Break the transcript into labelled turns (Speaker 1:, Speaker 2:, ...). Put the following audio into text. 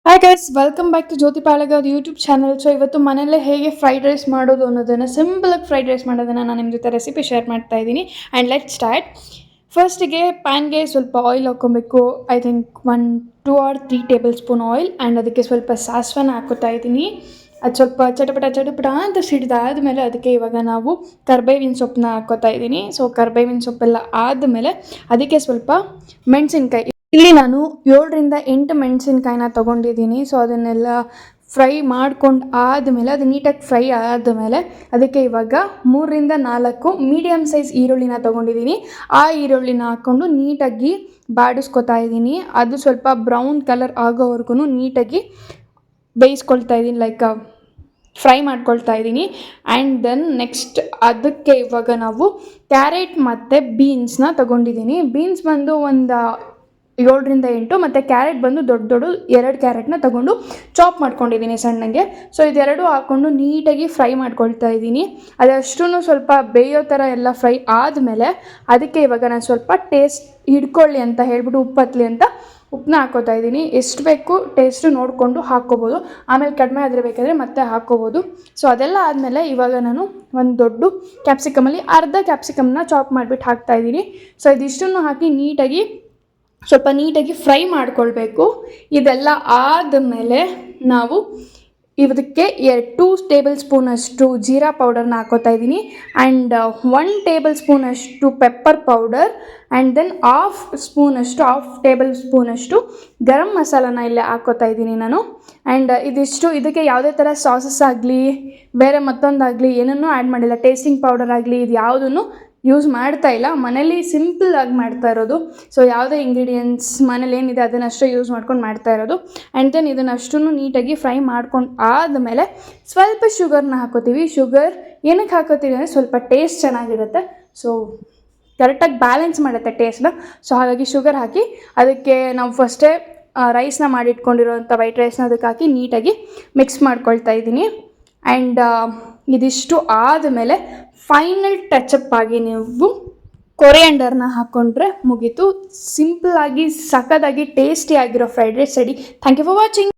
Speaker 1: Hi guys, welcome back to Jyoti Palagav YouTube channel. So ಇವತ್ತು ಮನೆಯಲ್ಲೇ ಹೇಗೆ ಫ್ರೈಡ್ ರೈಸ್ ಮಾಡೋದು ಅನ್ನೋದನ್ನು ಸಿಂಪಲಾಗಿ ಫ್ರೈಡ್ ರೈಸ್ ಮಾಡೋದನ್ನು ನಾನು ನಿಮ್ಮ ಜೊತೆ ರೆಸಿಪಿ ಶೇರ್ ಮಾಡ್ತಾ ಇದ್ದೀನಿ. And let start. ಫಸ್ಟಿಗೆ ಪ್ಯಾನ್ಗೆ ಸ್ವಲ್ಪ ಆಯಿಲ್ ಹಾಕ್ಕೊಬೇಕು. I think 1-2 or 3 tablespoon oil. And ಅದಕ್ಕೆ ಸ್ವಲ್ಪ ಸಾಸಿವೆನ ಹಾಕೋತಾ ಇದ್ದೀನಿ. ಅದು ಸ್ವಲ್ಪ ಚಟಪಟ ಅಂತ ಸಿಡಿದಾದ್ಮೇಲೆ ಅದಕ್ಕೆ ಇವಾಗ ನಾವು ಕರ್ಬೇವಿನ ಸೊಪ್ಪನ್ನ ಹಾಕೋತಾ ಇದ್ದೀನಿ. ಸೊ ಕರ್ಬೇವಿನ ಸೊಪ್ಪೆಲ್ಲ ಆದಮೇಲೆ ಅದಕ್ಕೆ ಸ್ವಲ್ಪ ಮೆಣಸಿನ್ಕಾಯಿ, ಇಲ್ಲಿ ನಾನು 7-8 ಮೆಣಸಿನ್ಕಾಯಿನ ತೊಗೊಂಡಿದ್ದೀನಿ. ಸೊ ಅದನ್ನೆಲ್ಲ ಫ್ರೈ ಮಾಡ್ಕೊಂಡು ಆದಮೇಲೆ ಅದು ನೀಟಾಗಿ ಫ್ರೈ ಆದಮೇಲೆ ಅದಕ್ಕೆ ಇವಾಗ 3-4 ಮೀಡಿಯಮ್ ಸೈಜ್ ಈರುಳ್ಳಿನ ತೊಗೊಂಡಿದ್ದೀನಿ. ಆ ಈರುಳ್ಳಿನ ಹಾಕ್ಕೊಂಡು ನೀಟಾಗಿ ಬಾಡಿಸ್ಕೊತಾ ಇದ್ದೀನಿ. ಅದು ಸ್ವಲ್ಪ ಬ್ರೌನ್ ಕಲರ್ ಆಗೋವರೆಗೂ ನೀಟಾಗಿ ಬೇಯಿಸ್ಕೊಳ್ತಾ ಇದ್ದೀನಿ, ಲೈಕ್ ಫ್ರೈ ಮಾಡ್ಕೊಳ್ತಾ ಇದ್ದೀನಿ. ಆ್ಯಂಡ್ ದೆನ್ ನೆಕ್ಸ್ಟ್ ಅದಕ್ಕೆ ಇವಾಗ ನಾವು ಕ್ಯಾರೆಟ್ ಮತ್ತು ಬೀನ್ಸ್ನ ತೊಗೊಂಡಿದ್ದೀನಿ. ಬೀನ್ಸ್ ಬಂದು ಒಂದು 7-8 ಮತ್ತು ಕ್ಯಾರೆಟ್ ಬಂದು ದೊಡ್ಡ 2 ಕ್ಯಾರೆಟ್ನ ತೊಗೊಂಡು ಚಾಪ್ ಮಾಡ್ಕೊಂಡಿದ್ದೀನಿ ಸಣ್ಣಗೆ. ಸೊ ಇದೆರಡು ಹಾಕ್ಕೊಂಡು ನೀಟಾಗಿ ಫ್ರೈ ಮಾಡ್ಕೊಳ್ತಾ ಇದ್ದೀನಿ. ಅದಷ್ಟು ಸ್ವಲ್ಪ ಬೇಯೋ ಥರ ಎಲ್ಲ ಫ್ರೈ ಆದಮೇಲೆ ಅದಕ್ಕೆ ಇವಾಗ ನಾನು ಸ್ವಲ್ಪ ಟೇಸ್ಟ್ ಹಿಡ್ಕೊಳ್ಳಿ ಅಂತ ಹೇಳ್ಬಿಟ್ಟು ಉಪ್ಪು ಅಂತ ಉಪ್ಪನ್ನ ಹಾಕೋತಾ ಇದ್ದೀನಿ. ಎಷ್ಟು ಬೇಕು ಟೇಸ್ಟು ನೋಡಿಕೊಂಡು ಹಾಕ್ಕೋಬೋದು, ಆಮೇಲೆ ಕಡಿಮೆ ಆದರೆ ಬೇಕಾದರೆ ಮತ್ತೆ ಹಾಕ್ಕೋಬೋದು. ಸೊ ಅದೆಲ್ಲ ಆದಮೇಲೆ ಇವಾಗ ನಾನು ಒಂದು ದೊಡ್ಡ ಕ್ಯಾಪ್ಸಿಕಮಲ್ಲಿ ಅರ್ಧ ಕ್ಯಾಪ್ಸಿಕಮ್ನ ಚಾಪ್ ಮಾಡಿಬಿಟ್ಟು ಹಾಕ್ತಾಯಿದ್ದೀನಿ. ಸೊ ಇದಿಷ್ಟನ್ನು ಹಾಕಿ ಸ್ವಲ್ಪ ನೀಟಾಗಿ ಫ್ರೈ ಮಾಡ್ಕೊಳ್ಬೇಕು. ಇದೆಲ್ಲ ಆದಮೇಲೆ ನಾವು ಇದಕ್ಕೆ 2 ಟೇಬಲ್ ಸ್ಪೂನಷ್ಟು ಜೀರಾ ಪೌಡರ್ನ ಹಾಕೋತಾ ಇದ್ದೀನಿ. ಆ್ಯಂಡ್ 1 ಟೇಬಲ್ ಸ್ಪೂನಷ್ಟು pepper powder. And then half table ಸ್ಪೂನಷ್ಟು ಗರಂ ಮಸಾಲಾನ ಇಲ್ಲೇ ಹಾಕೋತಾ ಇದ್ದೀನಿ ನಾನು. ಆ್ಯಂಡ್ ಇದಕ್ಕೆ ಯಾವುದೇ ಥರ ಸಾಸಸ್ ಆಗಲಿ ಬೇರೆ ಮತ್ತೊಂದಾಗಲಿ ಏನನ್ನೂ ಆ್ಯಡ್ ಮಾಡಿಲ್ಲ. ಟೇಸ್ಟಿಂಗ್ ಪೌಡರ್ ಆಗಲಿ ಇದು ಯಾವುದನ್ನು ಯೂಸ್ ಮಾಡ್ತಾ ಇಲ್ಲ. ಮನೇಲಿ ಸಿಂಪಲ್ಲಾಗಿ ಮಾಡ್ತಾ ಇರೋದು. ಸೊ ಯಾವುದೇ ಇಂಗ್ರೀಡಿಯೆಂಟ್ಸ್ ಮನೇಲಿ ಏನಿದೆ ಅದನ್ನಷ್ಟೇ ಯೂಸ್ ಮಾಡ್ಕೊಂಡು ಮಾಡ್ತಾ ಇರೋದು. ಆ್ಯಂಡ್ ದೆನ್ ಇದನ್ನಷ್ಟು ನೀಟಾಗಿ ಫ್ರೈ ಮಾಡ್ಕೊಂಡು ಆದಮೇಲೆ ಸ್ವಲ್ಪ ಶುಗರ್ನ ಹಾಕೋತೀವಿ. ಶುಗರ್ ಏನಕ್ಕೆ ಹಾಕೋತೀವಿ ಅಂದರೆ ಸ್ವಲ್ಪ ಟೇಸ್ಟ್ ಚೆನ್ನಾಗಿರುತ್ತೆ. ಸೊ ಕರೆಕ್ಟಾಗಿ ಬ್ಯಾಲೆನ್ಸ್ ಮಾಡುತ್ತೆ ಟೇಸ್ಟ್ನ. ಸೊ ಹಾಗಾಗಿ ಶುಗರ್ ಹಾಕಿ ಅದಕ್ಕೆ ನಾವು ಫಸ್ಟೇ ರೈಸ್ನ ಮಾಡಿಟ್ಕೊಂಡಿರೋಂಥ ವೈಟ್ ರೈಸ್ನ ಅದಕ್ಕೆ ಹಾಕಿ ನೀಟಾಗಿ ಮಿಕ್ಸ್ ಮಾಡ್ಕೊಳ್ತಾ ಇದ್ದೀನಿ. ಆ್ಯಂಡ್ ಇದಿಷ್ಟು ಆದಮೇಲೆ ಫೈನಲ್ ಟಚಪ್ ಆಗಿ ನೀವು ಕೊರಿಯಾಂಡರ್ನ ಹಾಕ್ಕೊಂಡ್ರೆ ಮುಗೀತು. ಸಿಂಪಲ್ಲಾಗಿ ಸಖತ್ತಾಗಿ ಟೇಸ್ಟಿ ಆಗಿರೋ fried rice ready. Thank you for watching.